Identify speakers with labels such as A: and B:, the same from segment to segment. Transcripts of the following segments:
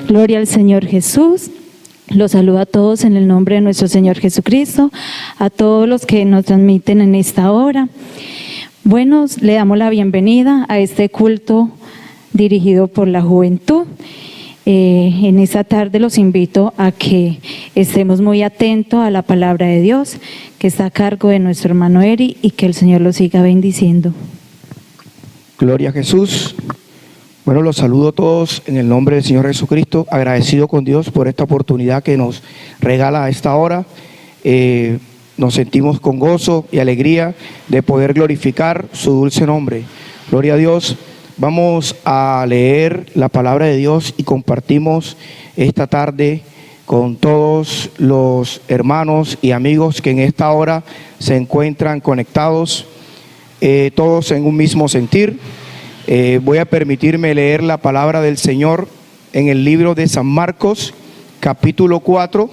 A: Gloria al Señor Jesús. Los saludo a todos en el nombre de nuestro Señor Jesucristo, a todos los que nos transmiten en esta hora. Bueno, le damos la bienvenida a este culto dirigido por la juventud. En esta tarde los invito a que estemos muy atentos a la palabra de Dios que está a cargo de nuestro hermano Eri, y que el Señor los siga bendiciendo.
B: Gloria a Jesús. Bueno, los saludo a todos en el nombre del Señor Jesucristo, agradecido con Dios por esta oportunidad que nos regala a esta hora. Nos sentimos con gozo y alegría de poder glorificar su dulce nombre. Gloria a Dios. Vamos a leer la palabra de Dios y compartimos esta tarde con todos los hermanos y amigos que en esta hora se encuentran conectados, todos en un mismo sentir. Voy a permitirme leer la palabra del Señor en el libro de San Marcos, capítulo 4,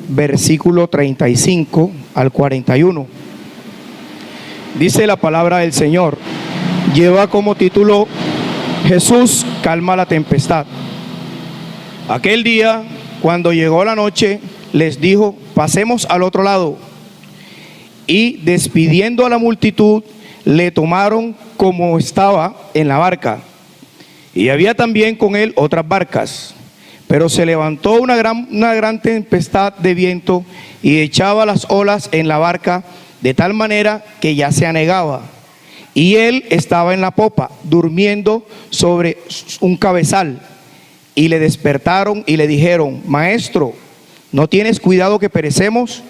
B: versículo 35 al 41. Dice la palabra del Señor. Lleva como título: Jesús calma la tempestad. Aquel día, cuando llegó la noche, les dijo: pasemos al otro lado. Y despidiendo a la multitud, le tomaron como estaba en la barca. Y había también con él otras barcas. Pero se levantó una gran tempestad de viento y echaba las olas en la barca, de tal manera que ya se anegaba. Y él estaba en la popa, durmiendo sobre un cabezal. Y le despertaron y le dijeron: Maestro, ¿no tienes cuidado que perecemos?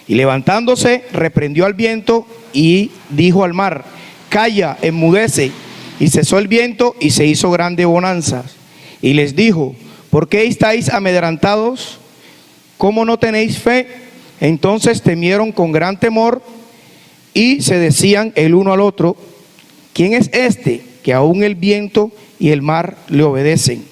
B: Y levantándose, reprendió al viento y dijo al mar: Calla, enmudece. Y cesó el viento y se hizo grande bonanza. Y les dijo: ¿por qué estáis amedrentados? ¿Cómo no tenéis fe? Entonces temieron con gran temor y se decían el uno al otro: ¿quién es este que aún el viento y el mar le obedecen?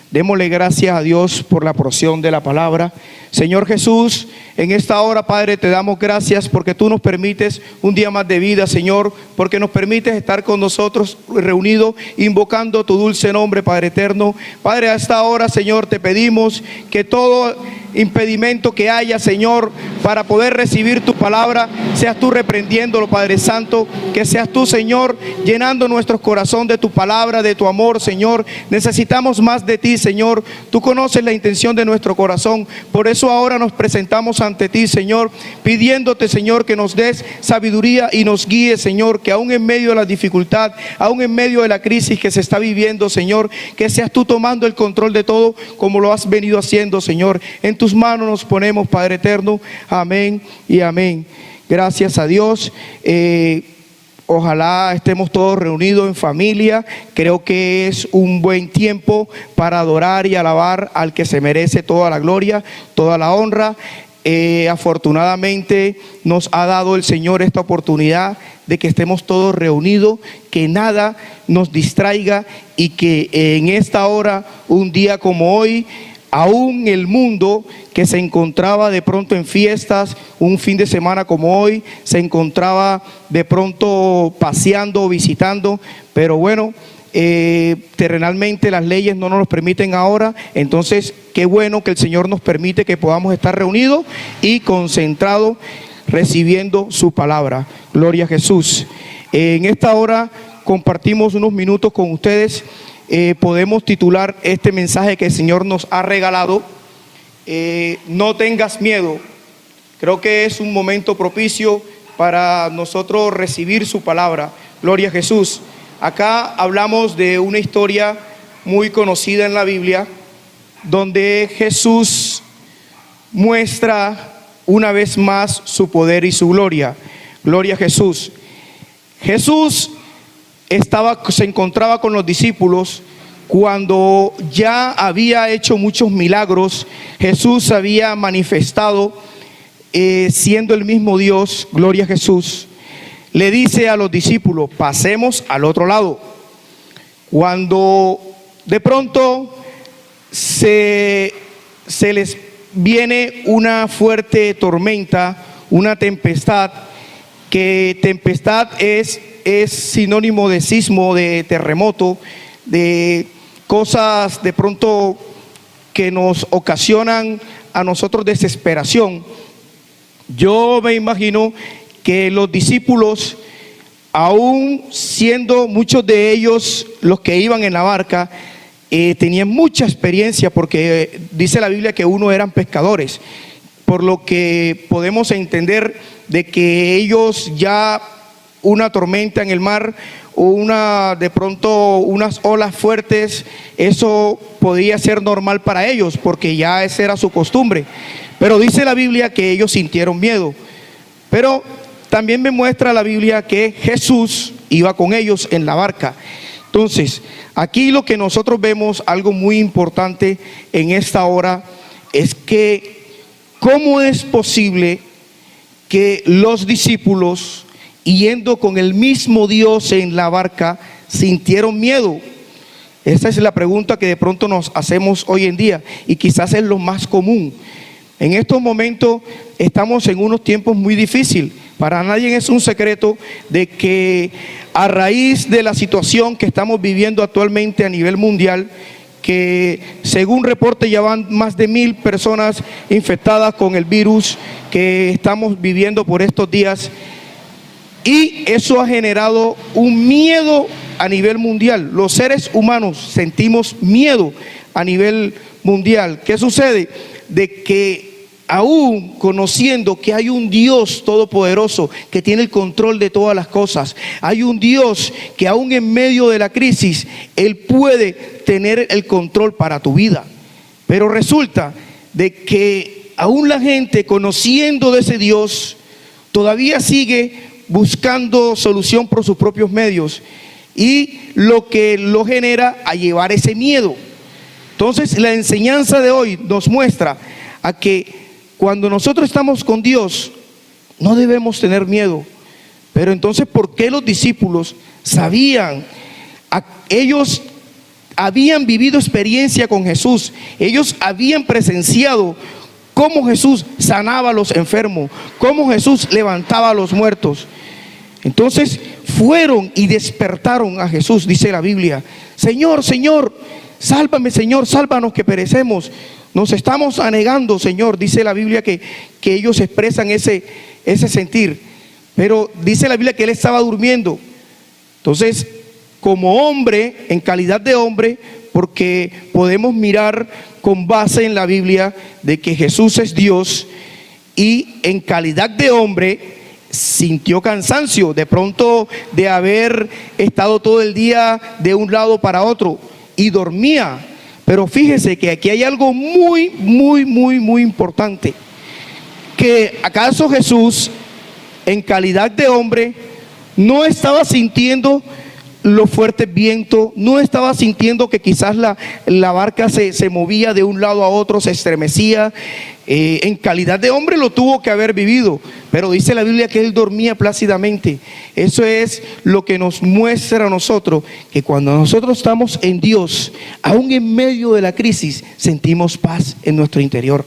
B: Démosle gracias a Dios por la porción de la palabra. Señor Jesús, en esta hora, Padre, te damos gracias porque tú nos permites un día más de vida, Señor, porque nos permites estar con nosotros reunidos, invocando tu dulce nombre, Padre eterno. Padre, a esta hora, Señor, te pedimos que todo impedimento que haya, Señor, para poder recibir tu palabra, seas tú reprendiéndolo, Padre Santo, que seas tú, Señor, llenando nuestros corazones de tu palabra, de tu amor, Señor. Necesitamos más de ti, Señor. Tú conoces la intención de nuestro corazón, por eso ahora nos presentamos ante ti, Señor, pidiéndote, Señor, que nos des sabiduría y nos guíe, Señor, que aún en medio de la dificultad, aún en medio de la crisis que se está viviendo, Señor, que seas tú tomando el control de todo como lo has venido haciendo, Señor. En tus manos nos ponemos, Padre eterno. Amén y amén. Gracias a Dios. Ojalá estemos todos reunidos en familia. Creo que es un buen tiempo para adorar y alabar al que se merece toda la gloria, toda la honra. Afortunadamente nos ha dado el Señor esta oportunidad de que estemos todos reunidos, que nada nos distraiga y que en esta hora, un día como hoy, aún el mundo que se encontraba de pronto en fiestas, un fin de semana como hoy, se encontraba de pronto paseando, visitando, pero bueno, terrenalmente las leyes no nos lo permiten ahora. Entonces qué bueno que el Señor nos permite que podamos estar reunidos y concentrados recibiendo su palabra. Gloria a Jesús. En esta hora compartimos unos minutos con ustedes. Podemos titular este mensaje que el Señor nos ha regalado: no tengas miedo. Creo que es un momento propicio para nosotros recibir su palabra. Gloria a Jesús. Acá hablamos de una historia muy conocida en la Biblia, donde Jesús muestra una vez más su poder y su gloria. Gloria a Jesús. Jesús se encontraba con los discípulos cuando ya había hecho muchos milagros. Jesús había manifestado, siendo el mismo Dios. Gloria a Jesús. Le dice a los discípulos: pasemos al otro lado. Cuando de pronto se les viene una fuerte tormenta, una tempestad, que tempestad es sinónimo de sismo, de terremoto, de cosas de pronto que nos ocasionan a nosotros desesperación. Yo me imagino que los discípulos, aún siendo muchos de ellos los que iban en la barca, tenían mucha experiencia, porque dice la Biblia que uno eran pescadores, por lo que podemos entender de que ellos ya una tormenta en el mar, de pronto unas olas fuertes, eso podía ser normal para ellos, porque ya esa era su costumbre. Pero dice la Biblia que ellos sintieron miedo. Pero también me muestra la Biblia que Jesús iba con ellos en la barca. Entonces, aquí lo que nosotros vemos, algo muy importante en esta hora, es que ¿cómo es posible que los discípulos, yendo con el mismo Dios en la barca, sintieron miedo? Esa es la pregunta que de pronto nos hacemos hoy en día, y quizás es lo más común. En estos momentos estamos en unos tiempos muy difíciles. Para nadie es un secreto de que a raíz de la situación que estamos viviendo actualmente a nivel mundial, que según reporte ya van más de 1000 personas infectadas con el virus que estamos viviendo por estos días, y eso ha generado un miedo a nivel mundial. Los seres humanos sentimos miedo a nivel mundial. ¿Qué sucede? De que aún conociendo que hay un Dios todopoderoso que tiene el control de todas las cosas, hay un Dios que aún en medio de la crisis, Él puede tener el control para tu vida. Pero resulta de que aún la gente, conociendo de ese Dios, todavía sigue buscando solución por sus propios medios, y lo que lo genera a llevar ese miedo. Entonces la enseñanza de hoy nos muestra a que cuando nosotros estamos con Dios no debemos tener miedo. Pero entonces, ¿por qué los discípulos sabían? Ellos habían vivido experiencia con Jesús, ellos habían presenciado cómo Jesús sanaba a los enfermos, cómo Jesús levantaba a los muertos. Entonces fueron y despertaron a Jesús. Dice la Biblia: Señor, Señor, sálvame, Señor, sálvanos que perecemos. Nos estamos anegando, Señor. Dice la Biblia que ellos expresan ese sentir. Pero dice la Biblia que Él estaba durmiendo. Entonces, como hombre, en calidad de hombre, porque podemos mirar con base en la Biblia de que Jesús es Dios, y en calidad de hombre sintió cansancio, de pronto de haber estado todo el día de un lado para otro, y dormía. Pero fíjese que aquí hay algo muy, muy, muy, muy importante. Que acaso Jesús, en calidad de hombre, no estaba sintiendo los fuertes vientos, no estaba sintiendo que quizás la barca se movía de un lado a otro, se estremecía. En calidad de hombre lo tuvo que haber vivido, pero dice la Biblia que Él dormía plácidamente. Eso es lo que nos muestra a nosotros, que cuando nosotros estamos en Dios, aún en medio de la crisis, sentimos paz en nuestro interior.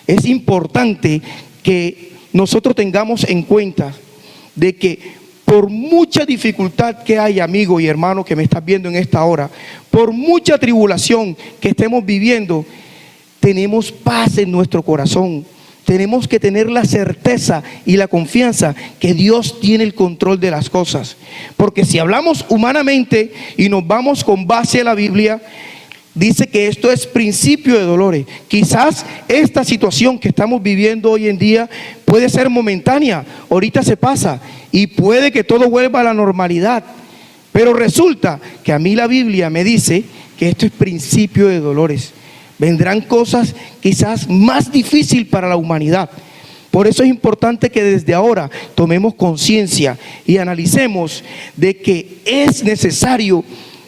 B: Es importante que nosotros tengamos en cuenta de que por mucha dificultad que hay, amigo y hermano que me estás viendo en esta hora, por mucha tribulación que estemos viviendo, tenemos paz en nuestro corazón. Tenemos que tener la certeza y la confianza que Dios tiene el control de las cosas. Porque si hablamos humanamente y nos vamos con base a la Biblia, dice que esto es principio de dolores. Quizás esta situación que estamos viviendo hoy en día puede ser momentánea, ahorita se pasa y puede que todo vuelva a la normalidad. Pero resulta que a mí la Biblia me dice que esto es principio de dolores. Vendrán cosas quizás más difíciles para la humanidad. Por eso es importante que desde ahora tomemos conciencia y analicemos de que es necesario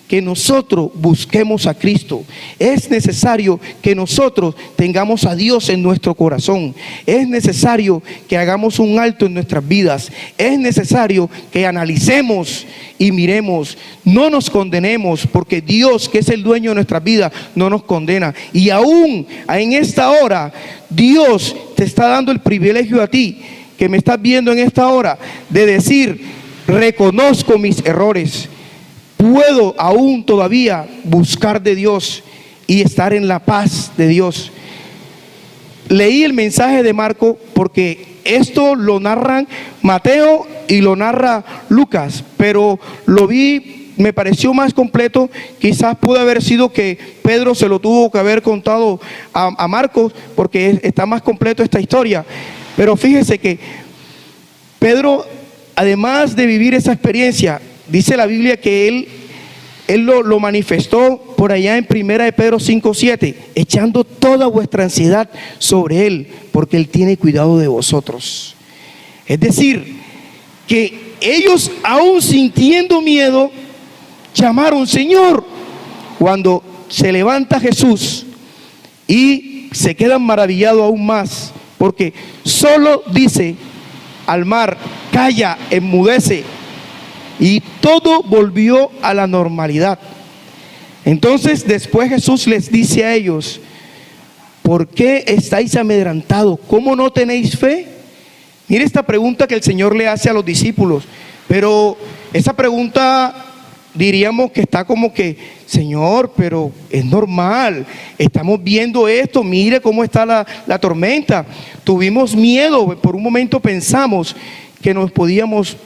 B: que nosotros busquemos a Cristo. Es necesario que nosotros tengamos a Dios en nuestro corazón. Es necesario que hagamos un alto en nuestras vidas. Es necesario que analicemos y miremos. No nos condenemos, porque Dios, que es el dueño de nuestras vidas, no nos condena. Y aún en esta hora, Dios te está dando el privilegio a ti, que me estás viendo en esta hora, de decir: reconozco mis errores. Puedo aún todavía buscar de Dios. y estar en la paz de Dios. Leí el mensaje de Marco porque esto lo narran Mateo y lo narra Lucas, pero lo vi, me pareció más completo. Quizás pudo haber sido que Pedro se lo tuvo que haber contado a Marcos, porque está más completo esta historia. Pero fíjese que Pedro, además de vivir esa experiencia, dice la Biblia que él lo manifestó por allá en 1 de Pedro 5:7, echando toda vuestra ansiedad sobre Él, porque Él tiene cuidado de vosotros. Es decir, que ellos, aún sintiendo miedo, llamaron Señor. Cuando se levanta Jesús y se quedan maravillados aún más, porque solo dice al mar, calla, enmudece, y todo volvió a la normalidad. Entonces después Jesús les dice a ellos, ¿por qué estáis amedrentados? ¿Cómo no tenéis fe? Mire esta pregunta que el Señor le hace a los discípulos, pero esa pregunta diríamos que está como que, Señor, pero es normal, estamos viendo esto, mire cómo está la tormenta. Tuvimos miedo, por un momento pensamos que nos podíamos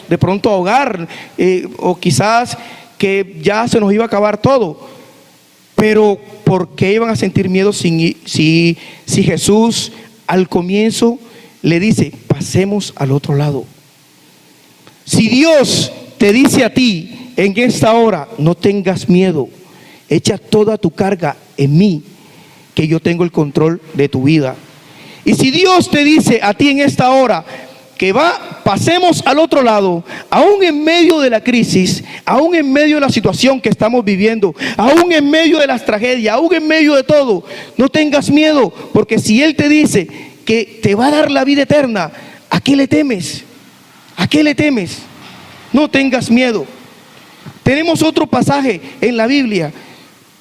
B: de pronto ahogar, o quizás que ya se nos iba a acabar todo. Pero ¿por qué iban a sentir miedo si Jesús al comienzo le dice, pasemos al otro lado? Si Dios te dice a ti en esta hora, no tengas miedo, echa toda tu carga en mí, que yo tengo el control de tu vida. Y si Dios te dice a ti en esta hora que pasemos al otro lado, aún en medio de la crisis, aún en medio de la situación que estamos viviendo, aún en medio de las tragedias, aún en medio de todo, no tengas miedo, porque si Él te dice que te va a dar la vida eterna, ¿a qué le temes? ¿A qué le temes? No tengas miedo. Tenemos otro pasaje en la Biblia,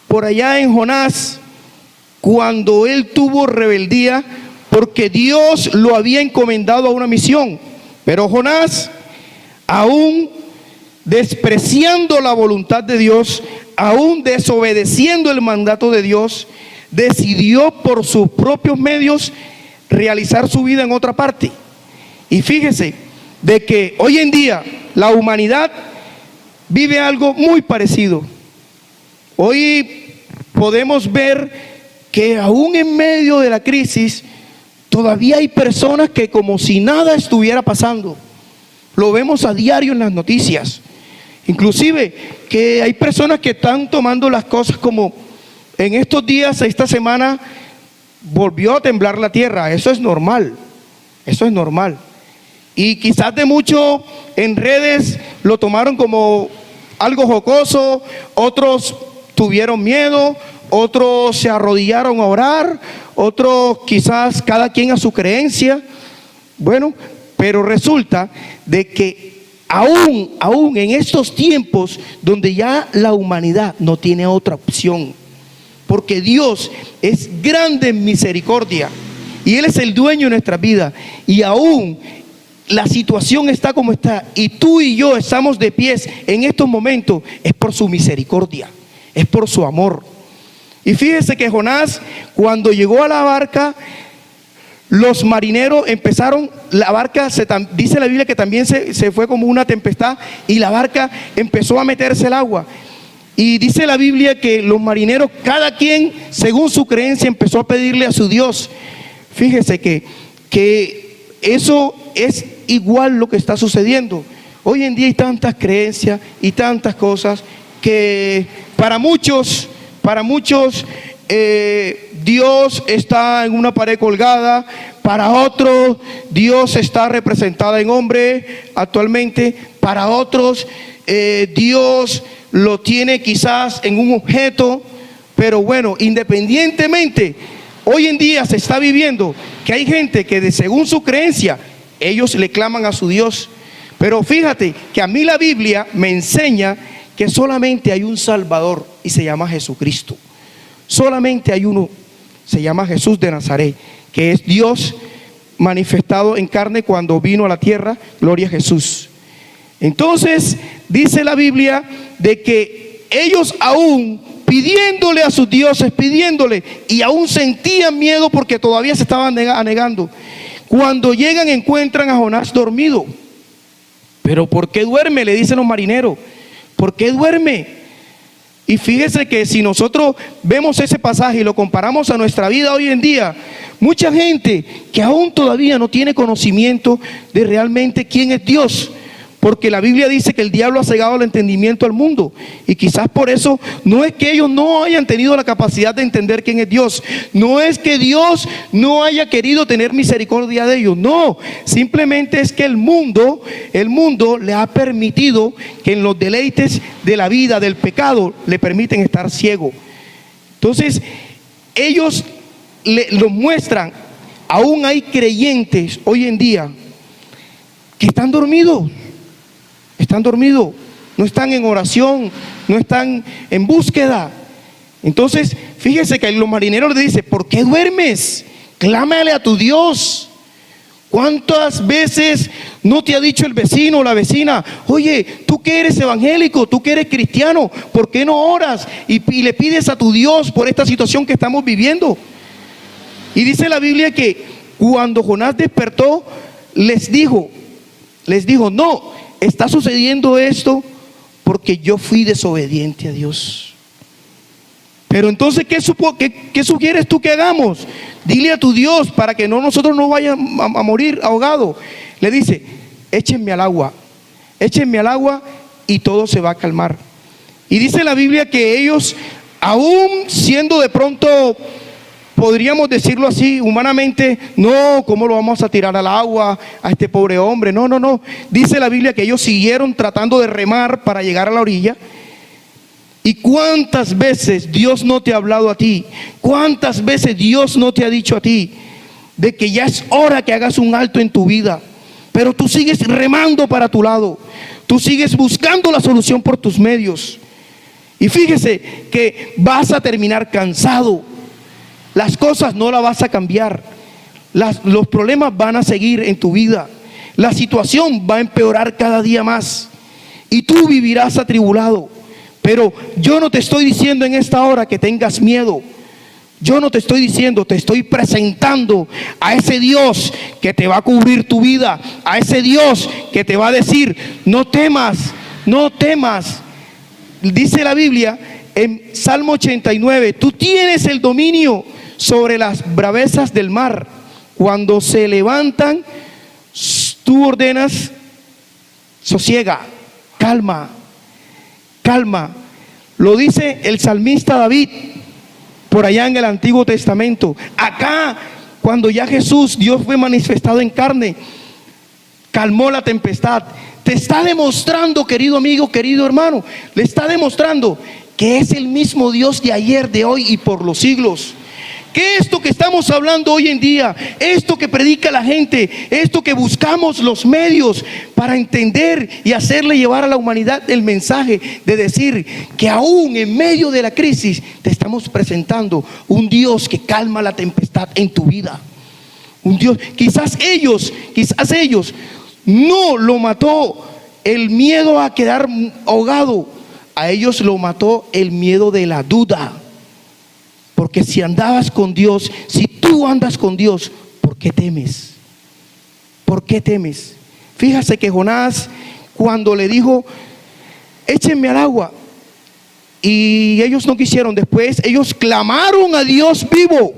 B: por allá en Jonás, cuando él tuvo rebeldía, porque Dios lo había encomendado a una misión. Pero Jonás, aún despreciando la voluntad de Dios, aún desobedeciendo el mandato de Dios, decidió por sus propios medios realizar su vida en otra parte. Y fíjese de que hoy en día la humanidad vive algo muy parecido. Hoy podemos ver que aún en medio de la crisis todavía hay personas que como si nada estuviera pasando. Lo vemos a diario en las noticias. Inclusive que hay personas que están tomando las cosas como en estos días, esta semana volvió a temblar la tierra. Eso es normal. Eso es normal. Y quizás de mucho en redes lo tomaron como algo jocoso, otros tuvieron miedo, otros se arrodillaron a orar, otros quizás cada quien a su creencia. Bueno, pero resulta de que aún en estos tiempos donde ya la humanidad no tiene otra opción, porque Dios es grande en misericordia y Él es el dueño de nuestra vida, y aún la situación está como está y tú y yo estamos de pies en estos momentos, es por su misericordia, es por su amor. Y fíjese que Jonás, cuando llegó a la barca, los marineros empezaron, la barca, dice la Biblia que también se fue como una tempestad y la barca empezó a meterse el agua. Y dice la Biblia que los marineros, cada quien según su creencia, empezó a pedirle a su Dios. Fíjese que eso es igual lo que está sucediendo. Hoy en día hay tantas creencias y tantas cosas que para muchos Dios está en una pared colgada, para otros Dios está representada en hombre actualmente, para otros Dios lo tiene quizás en un objeto. Pero bueno, independientemente, hoy en día se está viviendo que hay gente que según su creencia ellos le claman a su Dios. Pero fíjate que a mí la Biblia me enseña que solamente hay un Salvador y se llama Jesucristo. Solamente hay uno, se llama Jesús de Nazaret, que es Dios manifestado en carne cuando vino a la tierra. Gloria a Jesús. Entonces dice la Biblia de que ellos aún pidiéndole a sus dioses, pidiéndole, y aún sentían miedo porque todavía se estaban anegando. Cuando llegan encuentran a Jonás dormido. ¿Pero por qué duerme?, le dicen los marineros. ¿Por qué duerme? Y fíjese que si nosotros vemos ese pasaje y lo comparamos a nuestra vida hoy en día, mucha gente que aún todavía no tiene conocimiento de realmente quién es Dios, porque la Biblia dice que el diablo ha cegado el entendimiento al mundo, y quizás por eso no es que ellos no hayan tenido la capacidad de entender quién es Dios, no es que Dios no haya querido tener misericordia de ellos, no, simplemente es que el mundo le ha permitido que en los deleites de la vida, del pecado, le permiten estar ciego. Entonces ellos lo muestran. Aún hay creyentes hoy en día que están dormidos, no están en oración, no están en búsqueda. Entonces, fíjese que los marineros le dicen: ¿por qué duermes? Clámale a tu Dios. ¿Cuántas veces no te ha dicho el vecino o la vecina: oye, tú que eres evangélico, tú que eres cristiano, ¿por qué no oras y le pides a tu Dios por esta situación que estamos viviendo? Y dice la Biblia que cuando Jonás despertó, les dijo: no, está sucediendo esto porque yo fui desobediente a Dios. Pero entonces, ¿qué sugieres tú que hagamos? Dile a tu Dios para que nosotros no vayamos a morir ahogados. Le dice: échenme al agua y todo se va a calmar. Y dice la Biblia que ellos, aún siendo de pronto, podríamos decirlo así, humanamente, no, ¿cómo lo vamos a tirar al agua a este pobre hombre? No. Dice la Biblia que ellos siguieron tratando de remar para llegar a la orilla. ¿Y cuántas veces Dios no te ha hablado a ti? ¿Cuántas veces Dios no te ha dicho a ti de que ya es hora que hagas un alto en tu vida? Pero tú sigues remando para tu lado. Tú sigues buscando la solución por tus medios. Y fíjese que vas a terminar cansado. Las cosas no las vas a cambiar. Los problemas van a seguir en tu vida. La situación va a empeorar cada día más. Y tú vivirás atribulado. Pero yo no te estoy diciendo en esta hora que tengas miedo. Yo no te estoy diciendo, te estoy presentando a ese Dios que te va a cubrir tu vida. A ese Dios que te va a decir: no temas, no temas. Dice la Biblia en Salmo 89: tú tienes el dominio sobre las bravezas del mar. Cuando se levantan, tú ordenas: sosiega, calma. Lo dice el salmista David por allá en el Antiguo Testamento. Acá, cuando ya Dios fue manifestado en carne, calmó la tempestad. Te está demostrando, querido amigo, querido hermano, le está demostrando que es el mismo Dios de ayer, de hoy y por los siglos. Que esto que estamos hablando hoy en día, esto que predica la gente, esto que buscamos los medios para entender y hacerle llevar a la humanidad el mensaje de decir que aún en medio de la crisis te estamos presentando un Dios que calma la tempestad en tu vida. Un Dios, quizás ellos no lo mató el miedo a quedar ahogado, a ellos lo mató el miedo de la duda. Porque si andabas con Dios, si tú andas con Dios, ¿por qué temes? ¿Por qué temes? Fíjate que Jonás, cuando le dijo: échenme al agua, y ellos no quisieron, después ellos clamaron a Dios vivo.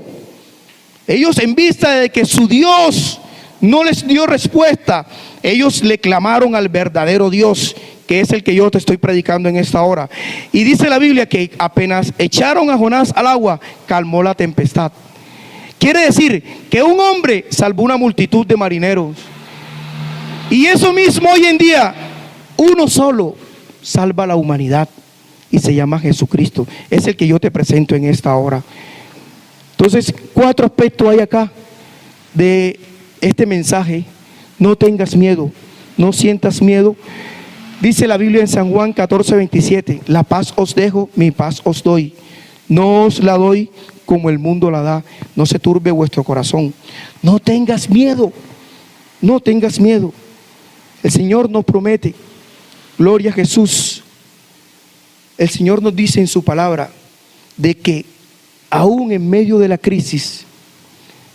B: Ellos, en vista de que su Dios no les dio respuesta, ellos le clamaron al verdadero Dios, que es el que yo te estoy predicando en esta hora. Y dice la Biblia que apenas echaron a Jonás al agua, calmó la tempestad. Quiere decir que un hombre salvó una multitud de marineros. Y eso mismo hoy en día, uno solo salva a la humanidad, y se llama Jesucristo. Es el que yo te presento en esta hora. Entonces, 4 aspectos hay acá de este mensaje. No tengas miedo, no sientas miedo. Dice la Biblia en San Juan 14:27: la paz os dejo, mi paz os doy. No os la doy como el mundo la da. No se turbe vuestro corazón. No tengas miedo, no tengas miedo. El Señor nos promete, gloria a Jesús. El Señor nos dice en su palabra de que aún en medio de la crisis,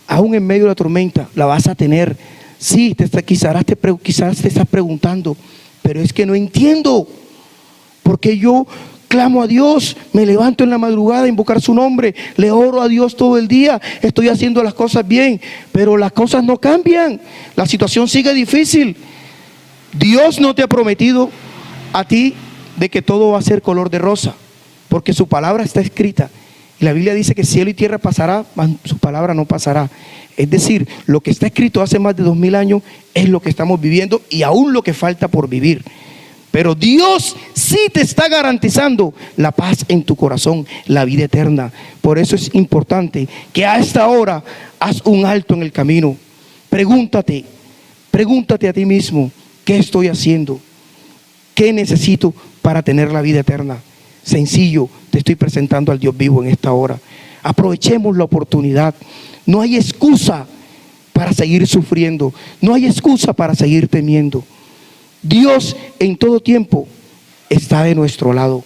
B: aún en medio de la tormenta, la vas a tener. Sí, quizás te estás preguntando, pero es que no entiendo, porque yo clamo a Dios, me levanto en la madrugada a invocar su nombre, le oro a Dios todo el día, estoy haciendo las cosas bien, pero las cosas no cambian, la situación sigue difícil. Dios no te ha prometido a ti de que todo va a ser color de rosa, porque su palabra está escrita. Y la Biblia dice que cielo y tierra pasará, mas su palabra no pasará. Es decir, lo que está escrito hace más de 2000 años es lo que estamos viviendo y aún lo que falta por vivir. Pero Dios sí te está garantizando la paz en tu corazón, la vida eterna. Por eso es importante que a esta hora haz un alto en el camino. Pregúntate a ti mismo, ¿qué estoy haciendo? ¿Qué necesito para tener la vida eterna? Sencillo, te estoy presentando al Dios vivo en esta hora. Aprovechemos la oportunidad. No hay excusa para seguir sufriendo. No hay excusa para seguir temiendo. Dios en todo tiempo está de nuestro lado.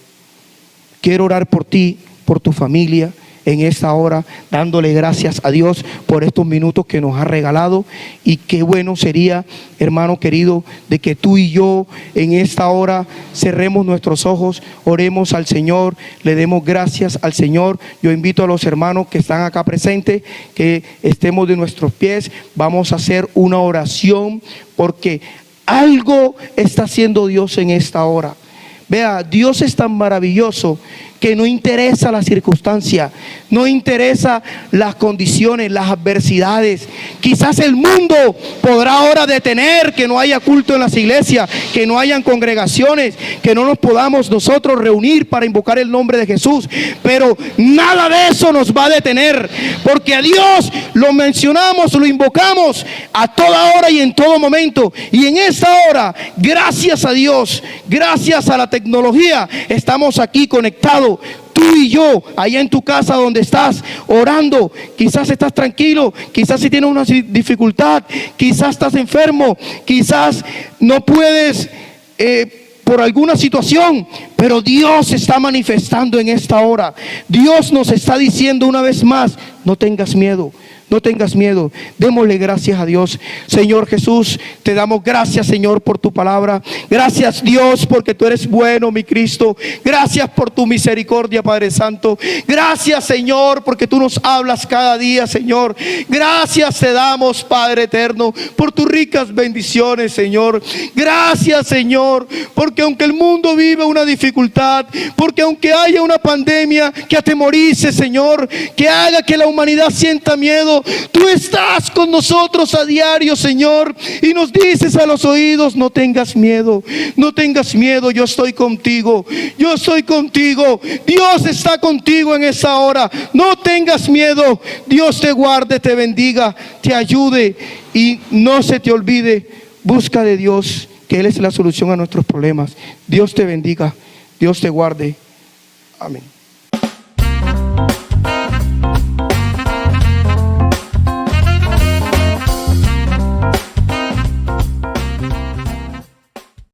B: Quiero orar por ti, por tu familia en esta hora, dándole gracias a Dios por estos minutos que nos ha regalado. Y qué bueno sería, hermano querido, de que tú y yo en esta hora cerremos nuestros ojos, oremos al Señor, le demos gracias al Señor. Yo invito a los hermanos que están acá presentes que estemos de nuestros pies. Vamos a hacer una oración porque algo está haciendo Dios en esta hora. Vea, Dios es tan maravilloso que no interesa la circunstancia, no interesa las condiciones, las adversidades. Quizás el mundo podrá ahora detener que no haya culto en las iglesias, que no hayan congregaciones, que no nos podamos nosotros reunir para invocar el nombre de Jesús. Pero nada de eso nos va a detener, porque a Dios lo mencionamos, lo invocamos a toda hora y en todo momento. Y en esta hora, gracias a Dios, gracias a la tecnología, estamos aquí conectados. Tú y yo, allá en tu casa donde estás orando, quizás estás tranquilo, quizás si tienes una dificultad, quizás estás enfermo, quizás no puedes por alguna situación, pero Dios está manifestando en esta hora. Dios nos está diciendo una vez más, no tengas miedo. No tengas miedo, démosle gracias a Dios. Señor Jesús, te damos gracias, Señor, por tu palabra. Gracias, Dios, porque tú eres bueno, mi Cristo. Gracias por tu misericordia, Padre Santo. Gracias, Señor, porque tú nos hablas cada día, Señor. Gracias te damos, Padre eterno, por tus ricas bendiciones, Señor. Gracias, Señor, porque aunque el mundo vive una dificultad, porque aunque haya una pandemia que atemorice, Señor, que haga que la humanidad sienta miedo, tú estás con nosotros a diario, Señor, y nos dices a los oídos, no tengas miedo, no tengas miedo, yo estoy contigo, yo estoy contigo. Dios está contigo en esta hora, no tengas miedo. Dios te guarde, te bendiga, te ayude y no se te olvide, busca de Dios, que Él es la solución a nuestros problemas. Dios te bendiga, Dios te guarde. Amén.